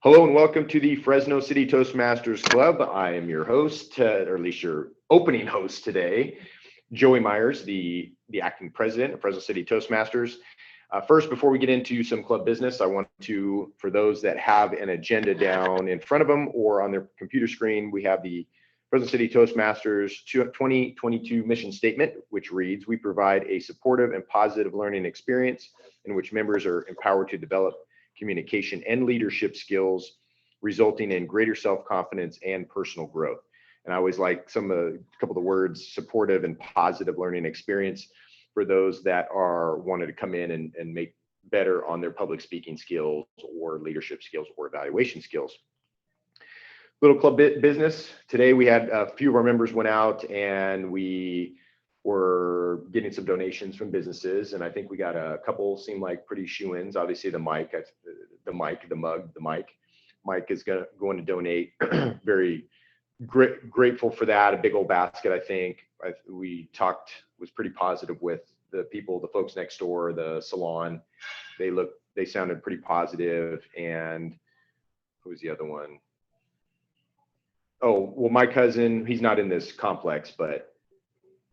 Hello and welcome to the Fresno City Toastmasters Club. I am your host, or at least your opening host today, Joey Myers, the acting president of Fresno City Toastmasters. First, before we get into some club business, I want to, for those that have an agenda down in front of them or on their computer screen, we have the Fresno City Toastmasters 2022 mission statement, which reads, we provide a supportive and positive learning experience in which members are empowered to develop communication and leadership skills, resulting in greater self-confidence and personal growth. And I always like a couple of the words, supportive and positive learning experience, for those that are wanting to come in and make better on their public speaking skills or leadership skills or evaluation skills. Little club business. Today we had a few of our members went out and we were getting some donations from businesses, and I think we got a couple seem like pretty shoe-ins. Obviously the mic Mike is going to donate. Very grateful for that. A big old basket. I think we talked, was pretty positive with the folks next door, the salon. They sounded pretty positive. And who was the other one? Oh, well, my cousin, he's not in this complex, but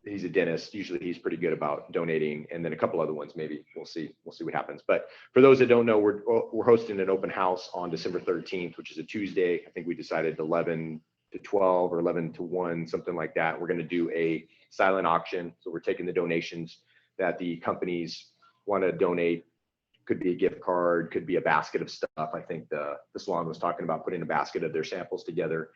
he's a dentist. Usually he's pretty good about donating. And then a couple other ones, maybe we'll see what happens. But for those that don't know, we're hosting an open house on December 13th, which is a Tuesday. I think we decided 11 to 12 or 11 to 1, something like that. We're going to do a silent auction. So we're taking the donations that the companies want to donate. Could be a gift card, could be a basket of stuff. I think the salon was talking about putting a basket of their samples together.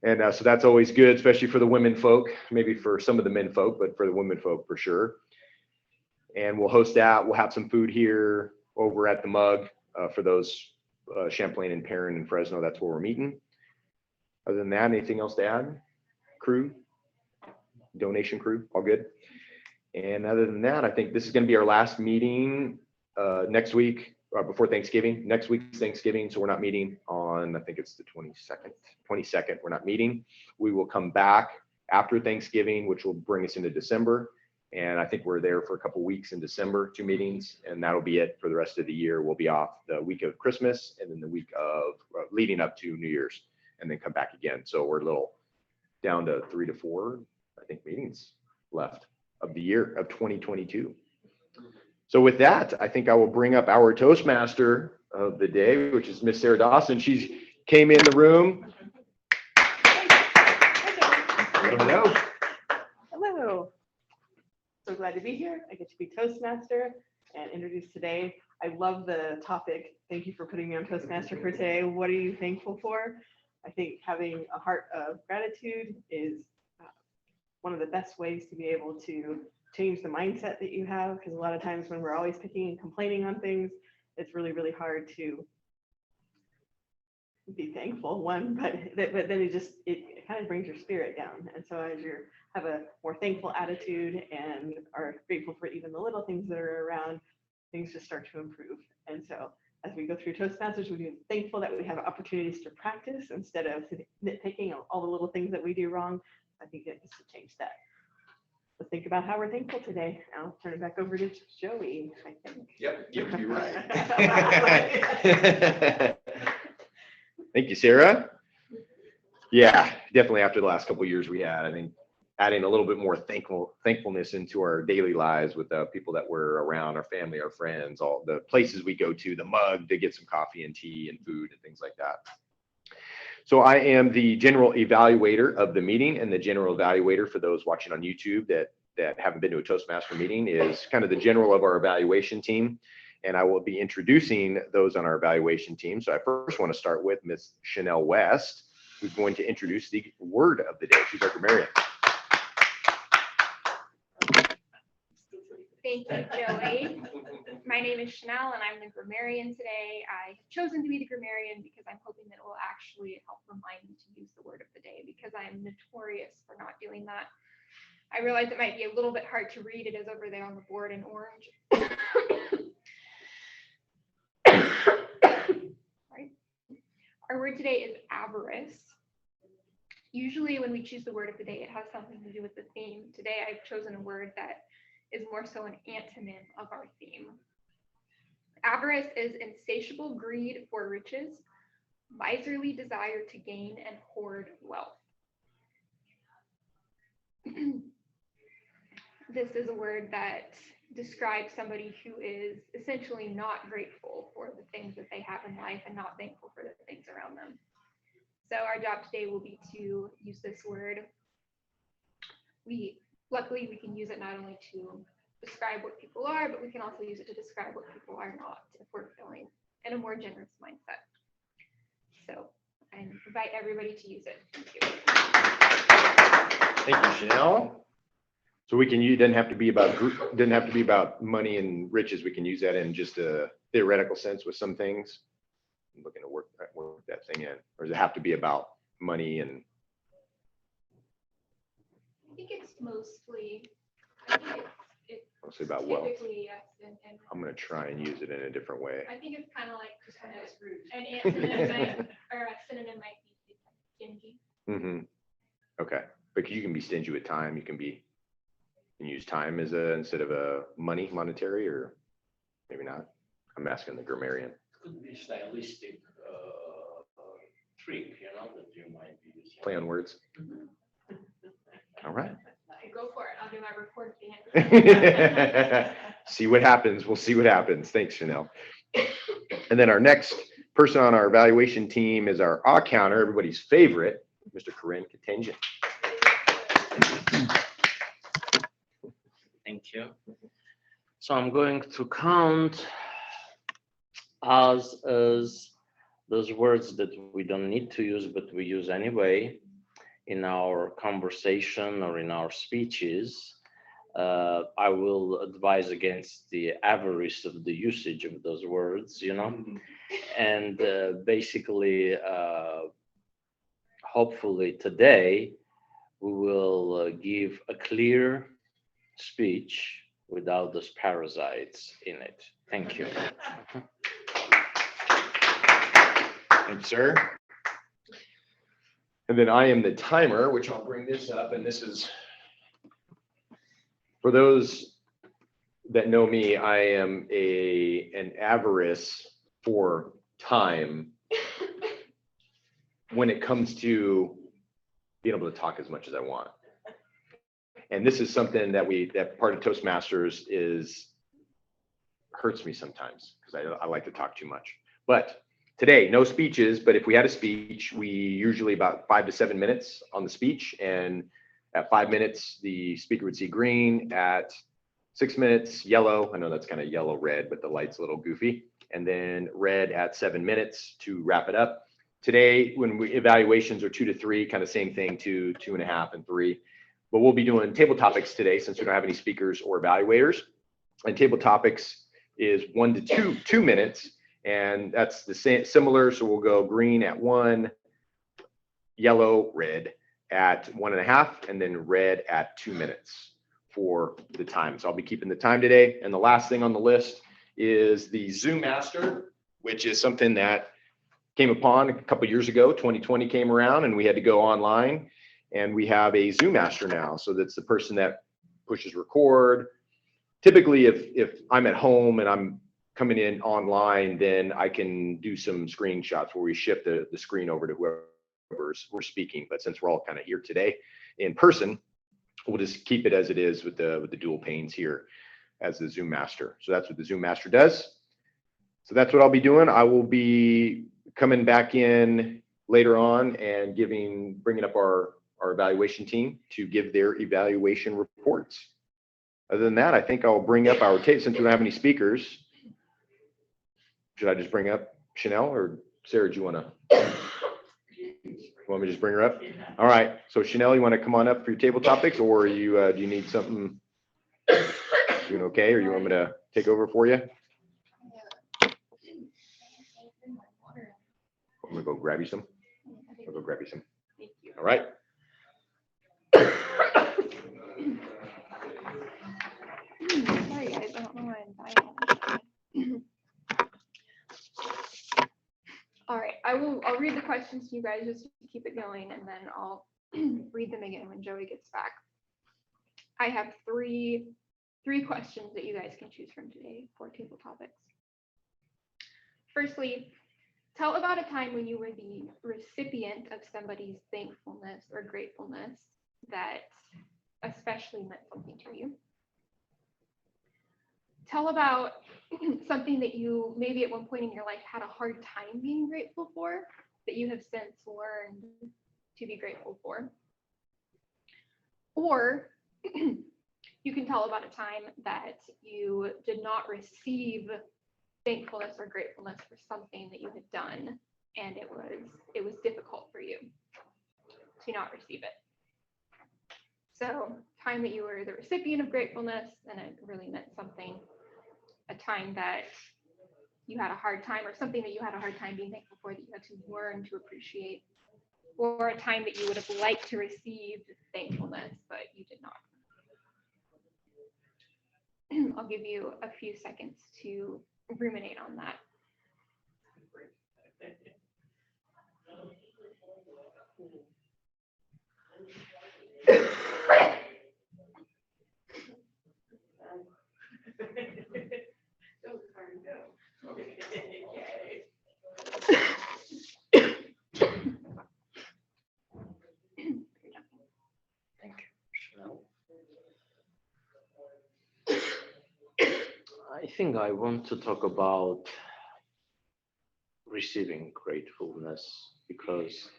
And so that's always good, especially for the women folk, maybe for some of the men folk, but for the women folk for sure. And we'll host that. We'll have some food here over at the Mug for those Champlain and Perrin and Fresno. That's where we're meeting. Other than that, anything else to add? Crew, donation crew, all good. And other than that, I think this is going to be our last meeting next week. Before Thanksgiving. Next week's Thanksgiving, so we're not meeting on, I think it's the 22nd. We're not meeting. We will come back after Thanksgiving, which will bring us into December. And I think we're there for a couple weeks in December, 2 meetings, and that'll be it for the rest of the year. We'll be off the week of Christmas and then the week of leading up to New Year's, and then come back again. So we're a little down to 3 to 4, I think, meetings left of the year of 2022. So with that, I think I will bring up our Toastmaster of the day, which is Miss Sarah Dawson. She came in the room. Hello. Hello. So glad to be here. I get to be Toastmaster and introduce today. I love the topic. Thank you for putting me on Toastmaster for today. What are you thankful for? I think having a heart of gratitude is one of the best ways to be able to change the mindset that you have, because a lot of times when we're always picking and complaining on things, it's really, really hard to be thankful, but then it kind of brings your spirit down. And so as you have a more thankful attitude and are grateful for even the little things that are around, things just start to improve. And so as we go through Toastmasters, we're thankful that we have opportunities to practice instead of nitpicking all the little things that we do wrong. I think it needs to change that. Let's think about how we're thankful today. I'll turn it back over to Joey, I think. Yep, you're right. Thank you, Sarah. Yeah, definitely after the last couple of years we had, I think adding a little bit more thankfulness into our daily lives with the people that we're around, our family, our friends, all the places we go to, the Mug to get some coffee and tea and food and things like that. So I am the general evaluator of the meeting, and the general evaluator, for those watching on YouTube that haven't been to a Toastmaster meeting, is kind of the general of our evaluation team. And I will be introducing those on our evaluation team. So I first want to start with Miss Chanel West, who's going to introduce the word of the day. She's our grammarian. Thank you, Joey. My name is Chanel and I'm the grammarian today. I have chosen to be the grammarian because I'm hoping that it will actually help remind me to use the word of the day, because I'm notorious for not doing that. I realize it might be a little bit hard to read. It is over there on the board in orange. Right. Our word today is avarice. Usually when we choose the word of the day, it has something to do with the theme. Today I've chosen a word that is more so an antonym of our theme. Avarice is insatiable greed for riches, miserly desire to gain and hoard wealth. This is a word that describes somebody who is essentially not grateful for the things that they have in life and not thankful for the things around them. So our job today will be to use this word. Luckily, we can use it not only to describe what people are, but we can also use it to describe what people are not if we're feeling in a more generous mindset. So I invite everybody to use it. Thank you. Thank you, Chanel. So we can use, doesn't have to be about money and riches. We can use that in just a theoretical sense with some things. I'm looking to work that thing in, or does it have to be about money and? I think it's mostly Mostly about wealth. typically, yes, and I'm going to try and use it in a different way. I think it's kind of like just kind of an synonym or a synonym might be stingy. Mm-hmm. Okay, but you can be stingy with time. You can use time as instead of a monetary, or maybe not. I'm asking the grammarian. Could be stylistic trick, that you might be using. Play on words. All right. Go for it. I'll do my report at the end. See what happens. We'll see what happens. Thanks, Chanel. And then our next person on our evaluation team is our A counter, everybody's favorite, Mr. Perrin Contingent. Thank you. So I'm going to count as those words that we don't need to use, but we use anyway in our conversation or in our speeches. I will advise against the avarice of the usage of those words, and basically, hopefully today, we will give a clear speech without those parasites in it. Thank you. Thank you, sir. And then I am the timer, which I'll bring this up. And this is, for those that know me, I am an avarice for time when it comes to being able to talk as much as I want. And this is something that part of Toastmasters hurts me sometimes because I like to talk too much. But today, no speeches, but if we had a speech, we usually about 5 to 7 minutes on the speech. And at 5 minutes, the speaker would see green. At 6 minutes, yellow. I know that's kind of yellow red, but the light's a little goofy. And then red at 7 minutes to wrap it up. Today, when evaluations are 2 to 3, kind of same thing, 2, 2.5, and 3. But we'll be doing table topics today since we don't have any speakers or evaluators. And table topics is 1 to 2 minutes. And that's the same, similar. So we'll go green at 1, yellow, red at 1.5, and then red at 2 minutes for the time. So I'll be keeping the time today. And the last thing on the list is the Zoom Master, which is something that came upon a couple years ago. 2020 came around and we had to go online, and we have a Zoom Master now. So that's the person that pushes record. Typically, if I'm at home and I'm coming in online, then I can do some screenshots where we shift the screen over to whoever's we're speaking. But since we're all kind of here today in person, we'll just keep it as it is with the dual panes here as the Zoom Master. So that's what the Zoom Master does. So that's what I'll be doing. I will be coming back in later on and bringing up our evaluation team to give their evaluation reports. Other than that, I think I'll bring up our tape since we don't have any speakers. Should I just bring up Chanel, or Sarah, do you want me to just bring her up? All right. So Chanel, you want to come on up for your table topics, or do you need something? Doing okay, or you want me to take over for you? I'm gonna go grab you some. I'll go grab you some. Thank you. All right. Sorry guys, I don't know why I'm dying. All right, I'll read the questions to you guys just to keep it going, and then I'll read them again when Joey gets back. I have three questions that you guys can choose from today for table topics. Firstly, Tell about a time when you were the recipient of somebody's thankfulness or gratefulness that especially meant something to you. Tell about something that you maybe at one point in your life had a hard time being grateful for that you have since learned to be grateful for. Or you can tell about a time that you did not receive thankfulness or gratefulness for something that you had done, and it was difficult for you to not receive it. So, time that you were the recipient of gratefulness and it really meant something. A time that you had a hard time, or something that you had a hard time being thankful for that you had to learn to appreciate, or a time that you would have liked to receive thankfulness, but you did not. I'll give you a few seconds to ruminate on that. Thank you, Chanel. I think I want to talk about receiving gratefulness because,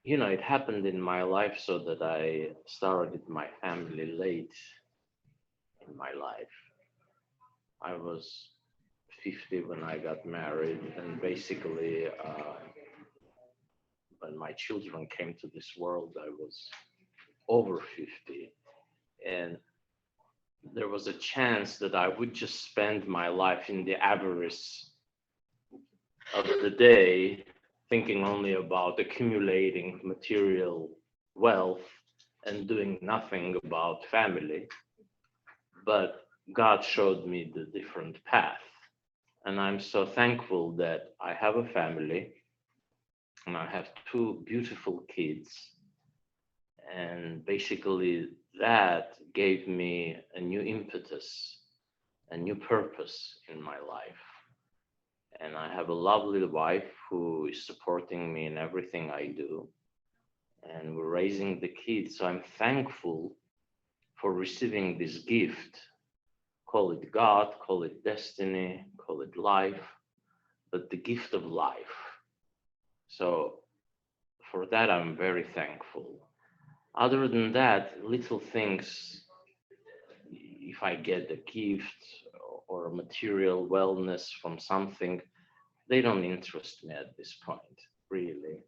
it happened in my life so that I started my family late in my life. I was 50 when I got married, and basically, when my children came to this world, I was over 50. And there was a chance that I would just spend my life in the avarice of the day, thinking only about accumulating material wealth and doing nothing about family. But God showed me the different path. And I'm so thankful that I have a family and I have 2 beautiful kids. And basically that gave me a new impetus, a new purpose in my life. And I have a lovely wife who is supporting me in everything I do. And we're raising the kids. So I'm thankful for receiving this gift. Call it God, call it destiny, call it life, but the gift of life. So for that, I'm very thankful. Other than that, little things, if I get a gift or material wellness from something, they don't interest me at this point, really.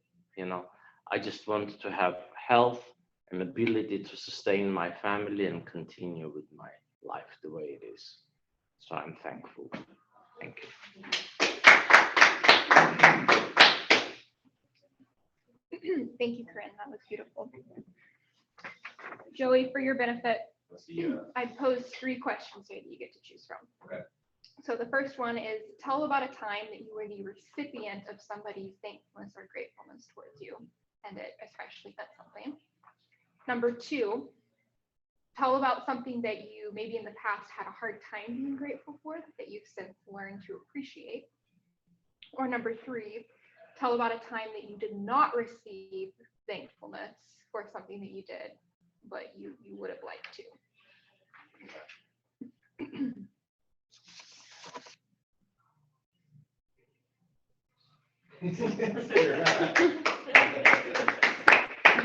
I just want to have health and ability to sustain my family and continue with my life the way it is. So I'm thankful. Thank you. Thank you, Corinne. That was beautiful. Joey, for your benefit, I posed 3 questions here that you get to choose from. Okay. So the first one is, tell about a time that you were the recipient of somebody's thankfulness or gratefulness towards you, and it especially meant something. Number 2, tell about something that you maybe in the past had a hard time being grateful for that you've since learned to appreciate. Or number 3, tell about a time that you did not receive thankfulness for something that you did, but you would have liked to.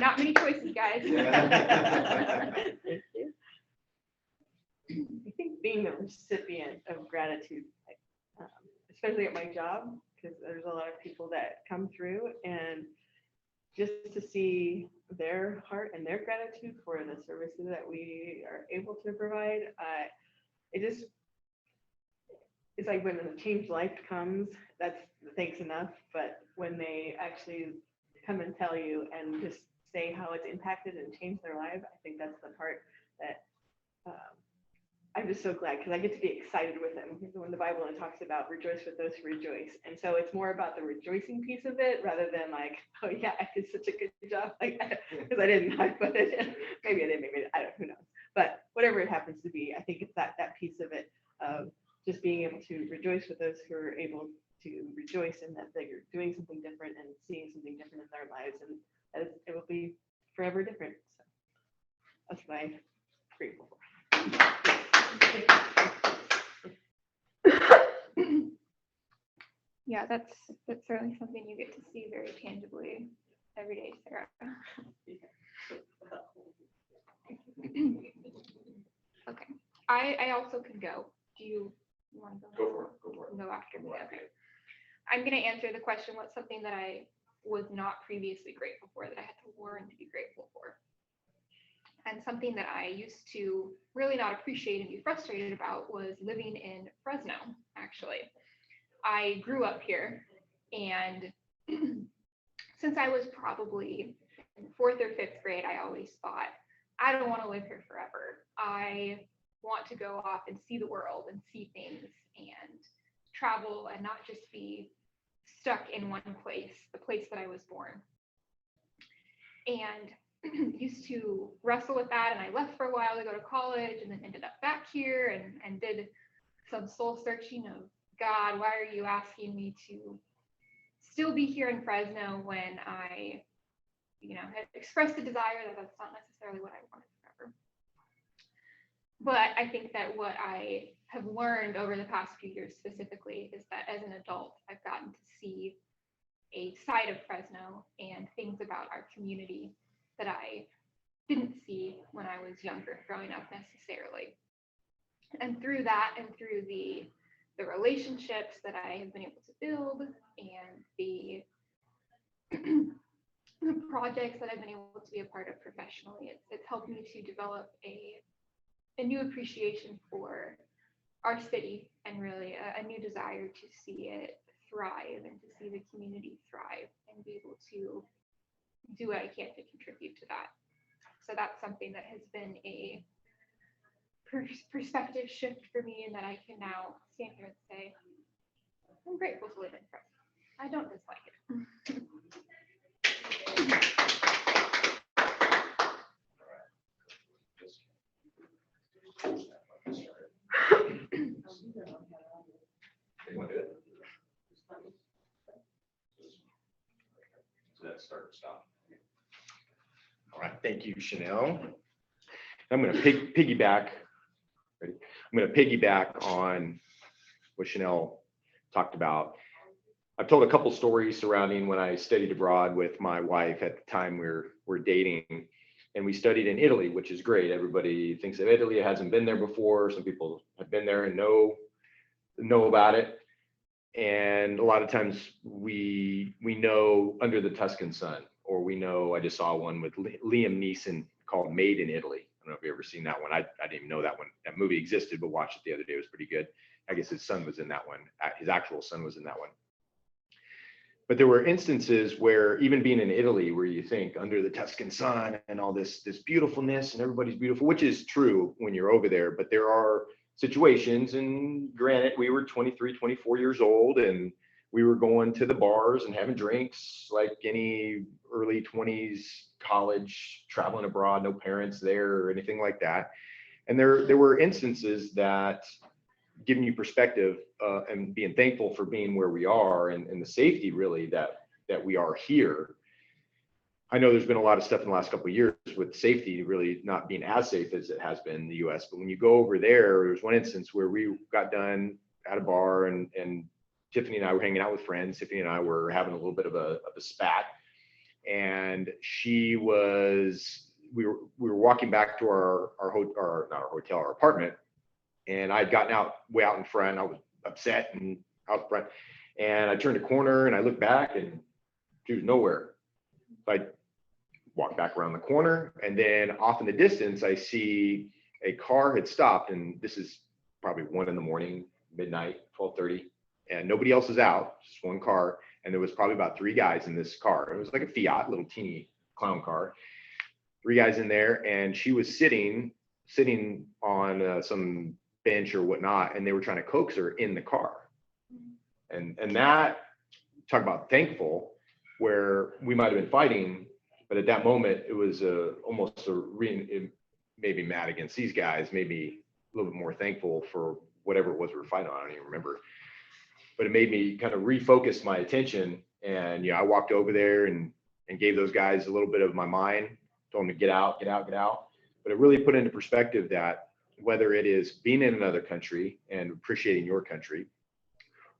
Not many choices, guys. I think being the recipient of gratitude, especially at my job, because there's a lot of people that come through, and just to see their heart and their gratitude for the services that we are able to provide, it's like when the changed life comes, that's thanks enough. But when they actually come and tell you and just say how it's impacted and changed their life, I think that's the part that I'm just so glad, because I get to be excited with them. When the Bible talks about rejoice with those who rejoice. And so it's more about the rejoicing piece of it rather than like, oh yeah, I did such a good job. Like, because I didn't, but maybe I did, maybe I don't, who knows. But whatever it happens to be, I think it's that piece of it of just being able to rejoice with those who are able to rejoice in that they're doing something different and seeing something different in their lives, and as it will be forever different. So that's what I'm grateful for. Yeah, that's certainly something you get to see very tangibly every day, Sarah. Okay, I also can go. Do you want to go? Go for it. Go after me. Okay. I'm going to answer the question, what's something that I was not previously grateful for that I had to learn to be grateful for? And something that I used to really not appreciate and be frustrated about was living in Fresno, actually. I grew up here, and since I was probably in 4th or 5th grade, I always thought, I don't want to live here forever. I want to go off and see the world and see things and travel and not just be stuck in one place, the place that I was born. And used to wrestle with that, and I left for a while to go to college and then ended up back here and did some soul searching of, God, why are you asking me to still be here in Fresno when I, had expressed a desire that that's not necessarily what I wanted forever. But I think that what I have learned over the past few years specifically is that as an adult, I've gotten to see a side of Fresno and things about our community that I didn't see when I was younger growing up necessarily. And through that and through the relationships that I have been able to build and the projects that I've been able to be a part of professionally, it's helped me to develop a new appreciation for our city and really a new desire to see it thrive and to see the community thrive and be able to do what I can to contribute to that. So that's something that has been a perspective shift for me, and that I can now stand here and say, I'm grateful to live in Fresno. I don't dislike it. Anyone do it? So that's start and stop. All right, thank you, Chanel. I'm going to piggyback. Ready? I'm going to piggyback on what Chanel talked about. I've told a couple stories surrounding when I studied abroad with my wife at the time we were dating, and we studied in Italy, which is great. Everybody thinks of Italy, hasn't been there before. Some people have been there and know about it. And a lot of times we know Under the Tuscan Sun, or we know, I just saw one with Liam Neeson called Made in Italy. I don't know if you've ever seen that one. I didn't even know that movie existed, but watched it the other day. It was pretty good. I guess his son was in that one. His actual son was in that one. But there were instances where, even being in Italy, where you think Under the Tuscan Sun and all this beautifulness and everybody's beautiful, which is true when you're over there, but there are situations, and granted, we were 23, 24 years old, and we were going to the bars and having drinks like any early 20s college, traveling abroad, no parents there or anything like that. And there were instances that, giving you perspective and being thankful for being where we are and the safety really that we are here. I know there's been a lot of stuff in the last couple of years with safety really not being as safe as it has been in the US, but when you go over there was one instance where we got done at a bar, and Tiffany and I were hanging out with friends. Tiffany and I were having a little bit of a spat, and we were walking back to our apartment, and I'd gotten way out in front. I was upset and out front, and I turned a corner and I looked back and she was nowhere. So I walked back around the corner, and then off in the distance, I see a car had stopped, and this is probably 1 a.m, midnight, 12:30, and nobody else is out, just one car. And there was probably about 3 guys in this car. It was like a Fiat, little teeny clown car. 3 guys in there, and she was sitting on some bench or whatnot, and they were trying to coax her in the car. And that, talk about thankful, where we might have been fighting, but at that moment it was maybe mad against these guys, maybe a little bit more thankful for whatever it was we were fighting on. I don't even remember. But it made me kind of refocus my attention. And, I walked over there and gave those guys a little bit of my mind, told them to get out, get out, get out. But it really put into perspective that whether it is being in another country and appreciating your country,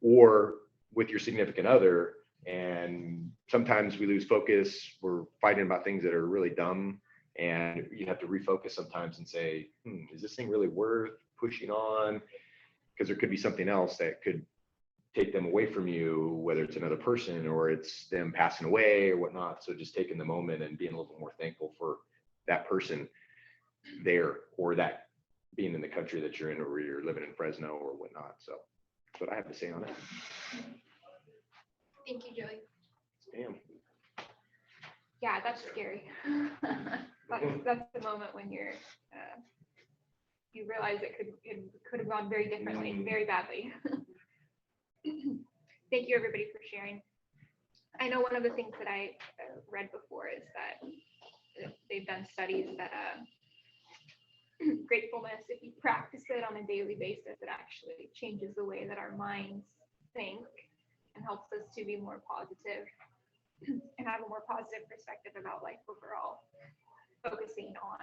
or with your significant other, and sometimes we lose focus, we're fighting about things that are really dumb, and you have to refocus sometimes and say, is this thing really worth pushing on? Because there could be something else that could take them away from you, whether it's another person or it's them passing away or whatnot. So just taking the moment and being a little bit more thankful for that person there, or that being in the country that you're in, or you're living in Fresno or whatnot. So that's what I have to say on it. Thank you, Joey. Damn. Yeah, that's scary. That's the moment when you realize it could have gone very differently, very badly. Thank you, everybody, for sharing. I know one of the things that I read before is that they've done studies that gratefulness, if you practice it on a daily basis, it actually changes the way that our minds think and helps us to be more positive and have a more positive perspective about life overall, focusing on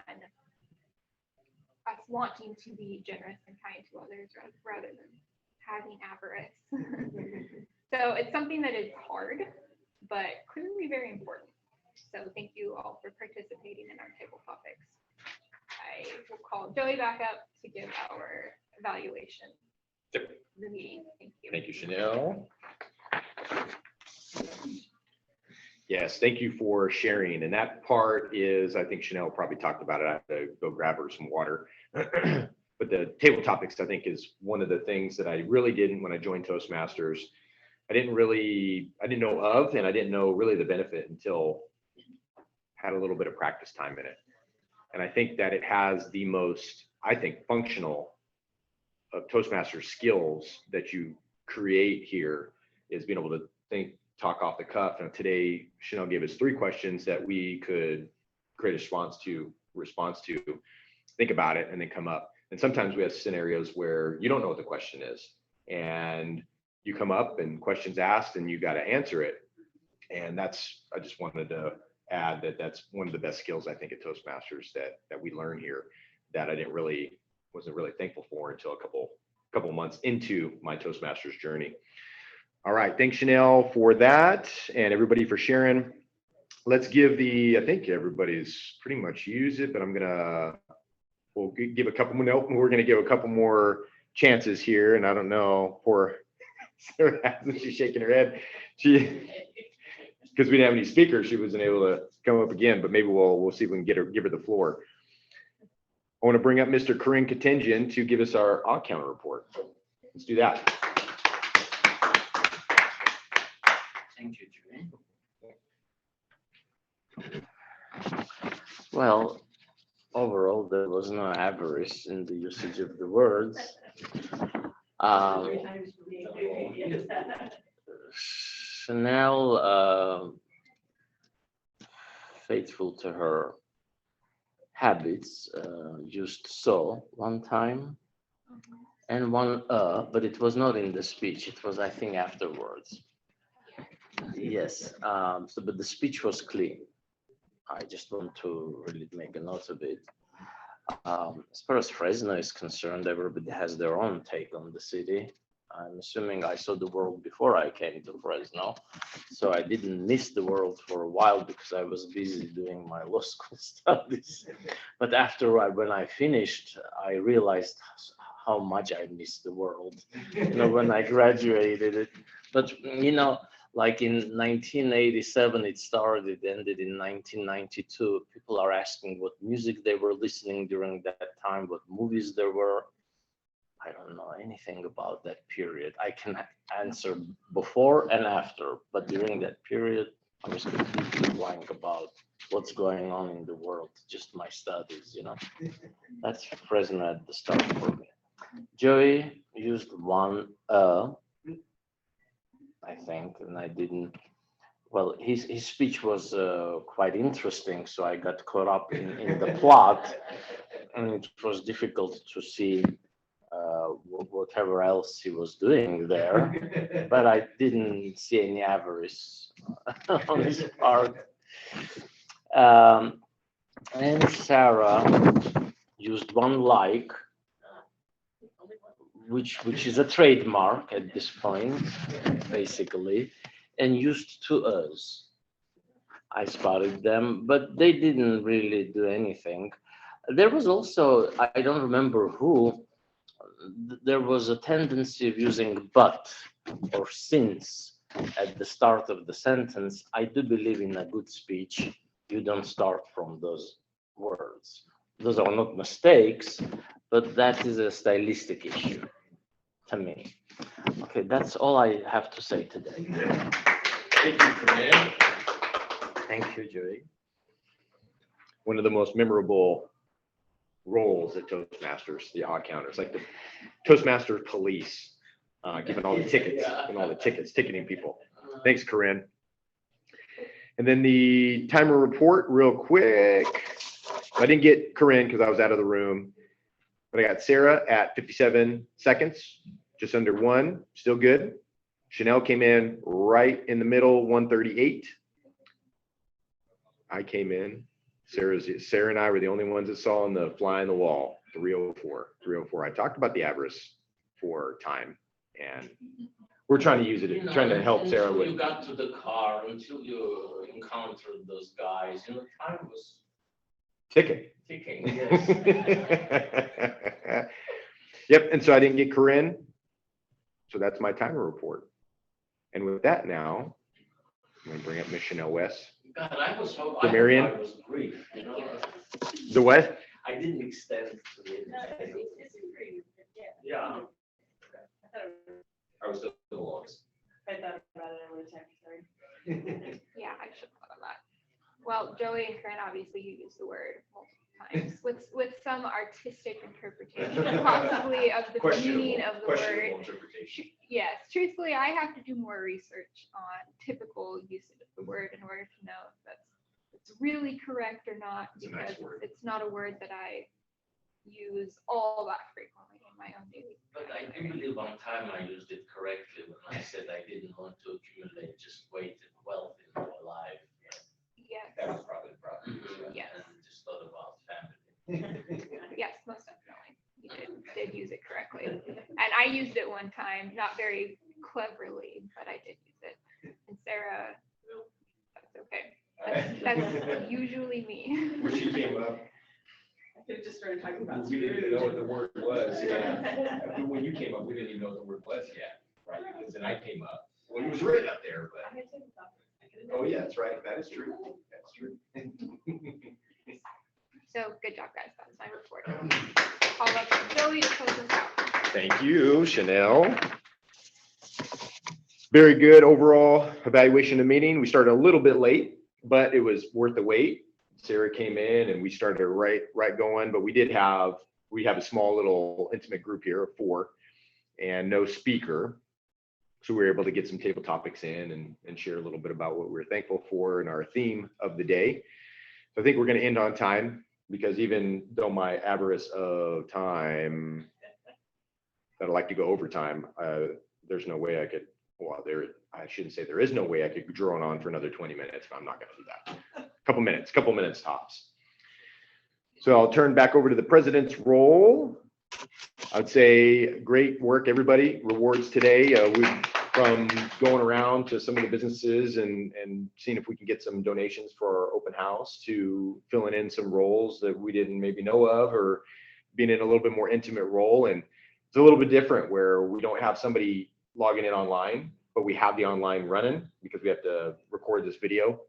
us wanting to be generous and kind to others rather than having avarice. So it's something that is hard, but clearly very important. So thank you all for participating in our table topics. I will call Joey back up to give our evaluation. Yep. The meeting. Thank you. Thank you, Chanel. Yes, thank you for sharing. And that part is, I think Chanel probably talked about it. I have to go grab her some water. But the table topics, I think, is one of the things that I really didn't, when I joined Toastmasters, I didn't know of, and I didn't know really the benefit until I had a little bit of practice time in it. And I think that it has the most, I think, functional of Toastmasters skills that you create here is being able to think, talk off the cuff. And today, Chanel gave us 3 questions that we could create a response to, think about it, and then come up. And sometimes we have scenarios where you don't know what the question is, and you come up and questions asked and you got to answer it. And I just wanted to add that that's one of the best skills, I think, at Toastmasters that we learn here, that I wasn't really thankful for until a couple months into my Toastmasters journey. All right, thanks, Chanel, for that, and everybody for sharing. Let's give I think everybody's pretty much used it, but we'll give a couple more. Nope, we're going to give a couple more chances here, and I don't know, for Sarah, she's shaking her head. Because we didn't have any speakers, she wasn't able to come up again, but maybe we'll see if we can give her the floor. I want to bring up Mr. Karim Katenjian to give us our odd counter report. Let's do that. Thank you, Julie. Well, overall, there was no avarice in the usage of the words. Chanel, faithful to her habits, used so one time and one but it was not in the speech. It was, I think, afterwards. Yes, but the speech was clean. I just want to really make a note of it. As far as Fresno is concerned, everybody has their own take on the city. I'm assuming I saw the world before I came to Fresno, so I didn't miss the world for a while because I was busy doing my law school studies. But when I finished, I realized how much I missed the world, when I graduated. But, like in 1987, it started, ended in 1992. People are asking what music they were listening during that time, what movies there were. I don't know anything about that period. I can answer before and after, but during that period, I was completely blank about what's going on in the world, just my studies, That's Fresno at the start for me. Joey used one I think, and I didn't. Well, his speech was quite interesting, so I got caught up in the plot, and it was difficult to see whatever else he was doing there, but I didn't see any avarice on his part. And Sarah used one like, which is a trademark at this point, basically, and used two us. I spotted them, but they didn't really do anything. There was also, I don't remember who, there was a tendency of using but or since at the start of the sentence. I do believe in a good speech, you don't start from those words. Those are not mistakes, but that is a stylistic issue to me. Okay, that's all I have to say today. Thank you, Corinne. Thank you, Joey. One of the most memorable roles at Toastmasters, the odd counters, like the Toastmasters police, giving all the tickets, ticketing people. Thanks, Corinne. And then the timer report real quick. I didn't get Corinne because I was out of the room, but I got Sarah at 57 seconds, just under one, still good. Chanel came in right in the middle, 138. I came in. Sarah and I were the only ones that saw on the fly on the wall, 304. I talked about the avarice for time, and we're trying to use it, trying to help Sarah with. You got to the car, until you encountered those guys, time was ticking. Yes. Yep, and so I didn't get Corinne, so that's my timer report. And with that now, I'm gonna bring up Miss Chanel West. God, I was so The Marion? I was brief, The what? I didn't extend to the Yeah. I was still lost. I thought about it, I would check, sorry. Yeah, I should have thought of that. Well, Joey and Corinne, obviously you use the word multiple times with some artistic interpretation possibly of the meaning of the word. Yes, truthfully, I have to do more research on typical usage of the word in order to know if it's really correct or not, because it's not a word that I use all that frequently in my own daily. But I do believe one time I used it correctly when I said I didn't want to accumulate just weight and wealth in my life. Yes. That was probably the problem. Yes. And just thought about family. Yes, most definitely. You did use it correctly. And I used it one time, not very cleverly, but I did use it. And Sarah, that's okay. That's usually me. When she came up, I could have just started talking about. we didn't even know what the word was. Yeah. When you came up, we didn't even know what the word was yet, right? Because then I came up. Well, it was written up there, but. Oh, yeah, that's right. That is true. That's true. So good job, guys. That's my report. I'll let Joey close us out. Thank you, Chanel. Very good overall evaluation of the meeting. We started a little bit late, but it was worth the wait. Sarah came in and we started right going, but we have a small little intimate group here of 4 and no speaker. So we were able to get some table topics in and share a little bit about what we're thankful for and our theme of the day. So I think we're going to end on time, because even though my avarice of time, that I like to go over time, there's no way I could, I shouldn't say there is no way I could drone on for another 20 minutes, but I'm not going to do that. Couple minutes tops. So I'll turn back over to the president's role. I'd say great work, everybody. Rewards today. From going around to some of the businesses and seeing if we can get some donations for our open house, to filling in some roles that we didn't maybe know of, or being in a little bit more intimate role. And it's a little bit different where we don't have somebody logging in online, but we have the online running because we have to record this video,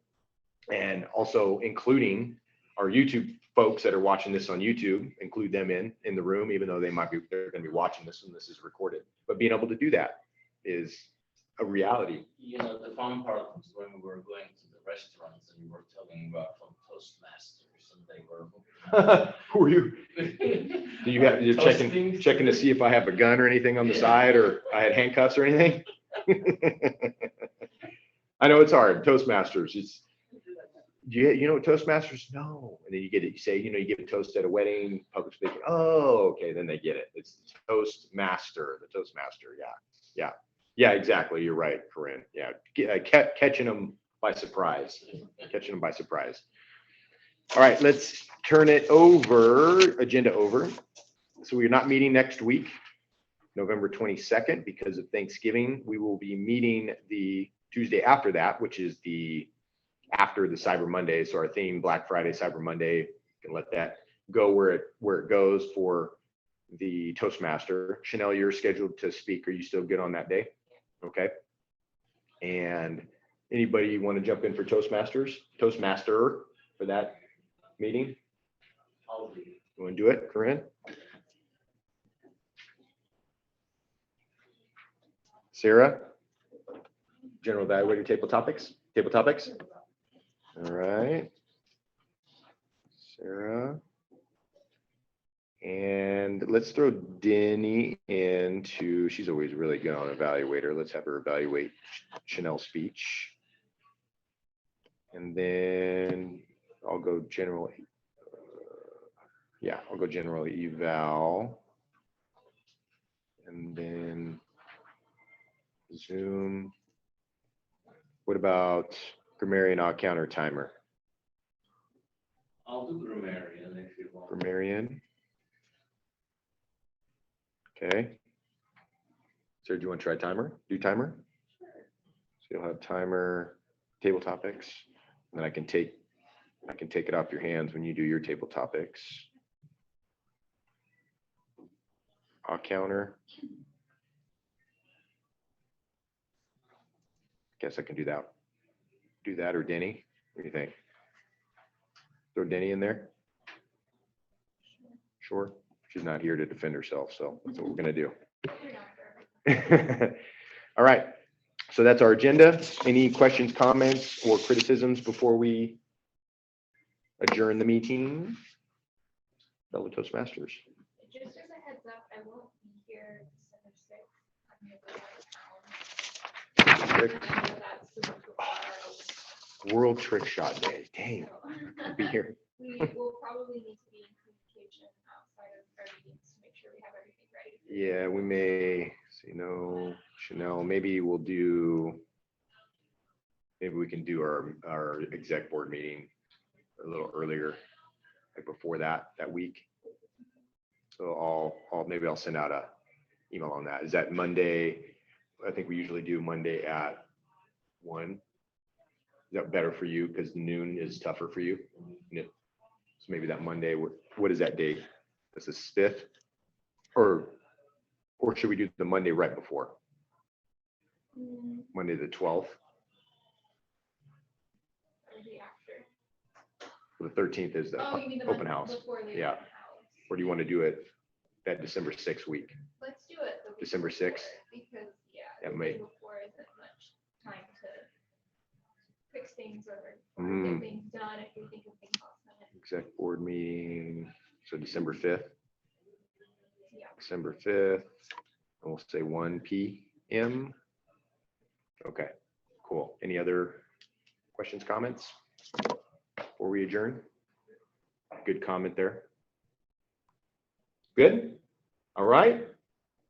and also including our YouTube folks that are watching this on YouTube, include them in the room, even though they're going to be watching this when this is recorded. But being able to do that is a reality. The fun part was when we were going to the restaurants and you were telling about from Toastmasters, and they were. Who are you? You're checking to see if I have a gun or anything on the side, or I had handcuffs or anything? I know it's hard. Toastmasters. you know what Toastmasters? No. And then you get it, you say, you know, you give a toast at a wedding, public speaking. Oh, okay, then they get it. It's the Toastmaster. Yeah, exactly. You're right, Corinne. Yeah, catching them by surprise. Catching them by surprise. All right, let's turn it over, agenda over. So we're not meeting next week, November 22nd, because of Thanksgiving. We will be meeting the Tuesday after that, which is after the Cyber Monday. So our theme, Black Friday, Cyber Monday, you can let that go where it goes for the Toastmaster. Chanel, you're scheduled to speak. Are you still good on that day? Okay. And anybody want to jump in for Toastmaster for that meeting? You want to do it, Corinne? Sarah? General evaluator table topics? All right. Sarah. And let's throw Denny into, she's always really good on evaluator. Let's have her evaluate Chanel's speech. And then I'll go general. I'll go general eval. And then Zoom. What about grammarian, odd counter, timer? I'll do grammarian if you want. Grammarian. Okay. So do you want to try timer? Do timer? Sure. So you'll have timer, table topics, and then I can take it off your hands when you do your table topics. I'll counter. Guess I can do that. Do that or Denny. What do you think? Throw Denny in there? Sure. She's not here to defend herself, so that's what we're gonna do. All right. So that's our agenda. Any questions, comments, or criticisms before we adjourn the meeting? Fellow Toastmasters. Just as a heads up, I won't be here December 6th. I'm gonna go out of town. I know that's super far. World Trick Shot Day. Dang, I'll be here. We will probably need to be in communication outside of our meetings to make sure we have everything ready. Yeah, we may see. No, Chanel. Maybe we can do our exec board meeting a little earlier, like before that week. So I'll send out a email on that. Is that Monday? I think we usually do Monday at 1. Is that better for you? Because noon is tougher for you. So maybe that Monday. What is that date? This is 5th, or should we do the Monday right before? Monday the 12th. Maybe after. The 13th is the You mean the open Monday house. before the Yeah. open house. Or do you want to do it that December 6th week? Let's do it the week December before, 6th? Because That the may- day before isn't much time to fix things or Mm. get things done if we think of things last minute. Exec board meeting, so December 5th. Yeah. December 5th, and we'll say 1 p.m. Okay, cool. Any other questions, comments before we adjourn? Good comment there. Good. All right.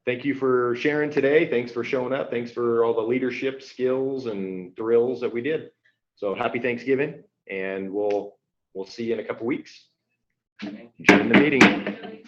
Thank you for sharing today. Thanks for showing up. Thanks for all the leadership skills and drills that we did. So happy Thanksgiving, and we'll see you in a couple weeks. Adjourn the meeting.